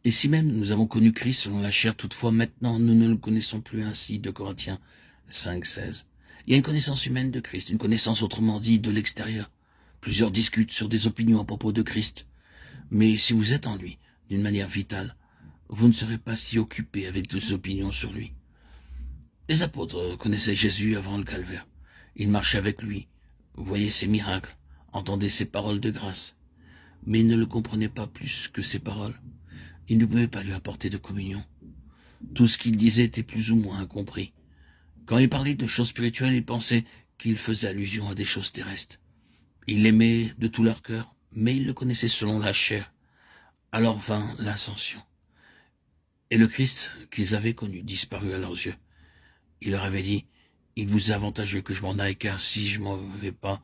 Et si même nous avons connu Christ selon la chair, toutefois maintenant nous ne le connaissons plus ainsi, 2 Corinthiens 5, 16. Il y a une connaissance humaine de Christ, une connaissance autrement dit de l'extérieur. Plusieurs discutent sur des opinions à propos de Christ. Mais si vous êtes en lui, d'une manière vitale, vous ne serez pas si occupé avec des opinions sur lui. Les apôtres connaissaient Jésus avant le calvaire. Ils marchaient avec lui, voyaient ses miracles, entendaient ses paroles de grâce. Mais ils ne le comprenaient pas plus que ses paroles. Ils ne pouvaient pas lui apporter de communion. Tout ce qu'il disait était plus ou moins incompris. Quand il parlait de choses spirituelles, ils pensaient qu'il faisait allusion à des choses terrestres. Ils l'aimaient de tout leur cœur, mais ils le connaissaient selon la chair. Alors vint l'ascension. Et le Christ qu'ils avaient connu disparut à leurs yeux. Il leur avait dit, « Il vous est avantageux que je m'en aille, car si je m'en vais pas,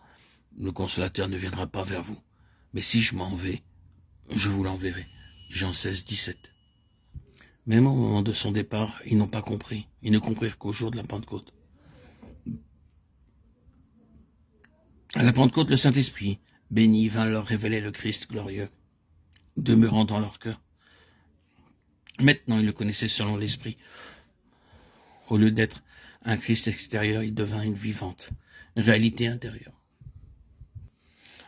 le consolateur ne viendra pas vers vous. Mais si je m'en vais, je vous l'enverrai. » Jean 16, 17. Même au moment de son départ, ils n'ont pas compris. Ils ne comprirent qu'au jour de la Pentecôte. À la Pentecôte, le Saint-Esprit, béni, vint leur révéler le Christ glorieux, demeurant dans leur cœur. Maintenant, ils le connaissaient selon l'Esprit. Au lieu d'être un Christ extérieur, il devint une vivante réalité intérieure.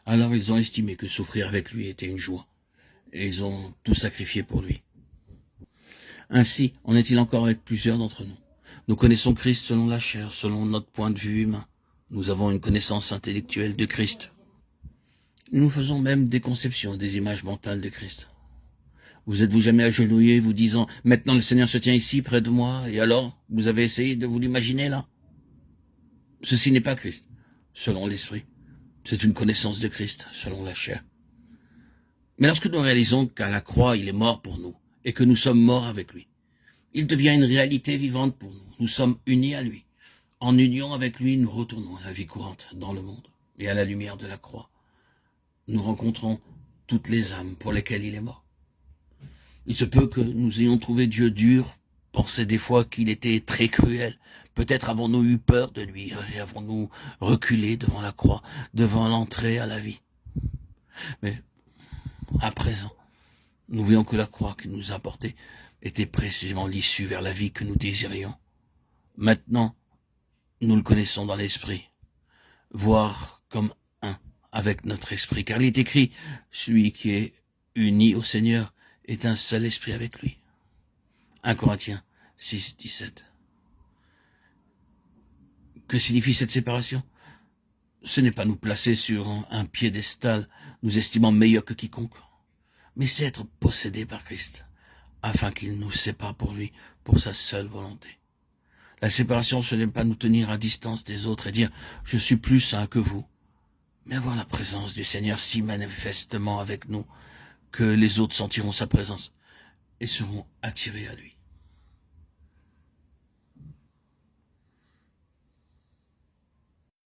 Alors ils ont estimé que souffrir avec lui était une joie, et ils ont tout sacrifié pour lui. Ainsi en est-il encore avec plusieurs d'entre nous. Nous connaissons Christ selon la chair, selon notre point de vue humain. Nous avons une connaissance intellectuelle de Christ. Nous faisons même des conceptions, des images mentales de Christ. Vous êtes-vous jamais agenouillé, vous disant, maintenant le Seigneur se tient ici, près de moi, et alors, vous avez essayé de vous l'imaginer là? Ceci n'est pas Christ, selon l'Esprit. C'est une connaissance de Christ, selon la chair. Mais lorsque nous réalisons qu'à la croix, il est mort pour nous, et que nous sommes morts avec lui, il devient une réalité vivante pour nous. Nous sommes unis à lui. En union avec lui, nous retournons à la vie courante dans le monde, et à la lumière de la croix. Nous rencontrons toutes les âmes pour lesquelles il est mort. Il se peut que nous ayons trouvé Dieu dur, pensé des fois qu'il était très cruel. Peut-être avons-nous eu peur de lui et avons-nous reculé devant la croix, devant l'entrée à la vie. Mais à présent, nous voyons que la croix qu'il nous a portée était précisément l'issue vers la vie que nous désirions. Maintenant, nous le connaissons dans l'esprit, voire comme un avec notre esprit, car il est écrit, celui qui est uni au Seigneur est un seul esprit avec lui. 1 Corinthiens 6, 17. Que signifie cette séparation? Ce n'est pas nous placer sur un piédestal, nous estimant meilleurs que quiconque, mais c'est être possédé par Christ, afin qu'il nous sépare pour lui, pour sa seule volonté. La séparation, ce n'est pas nous tenir à distance des autres et dire « je suis plus saint que vous », mais avoir la présence du Seigneur si manifestement avec nous que les autres sentiront sa présence et seront attirés à lui.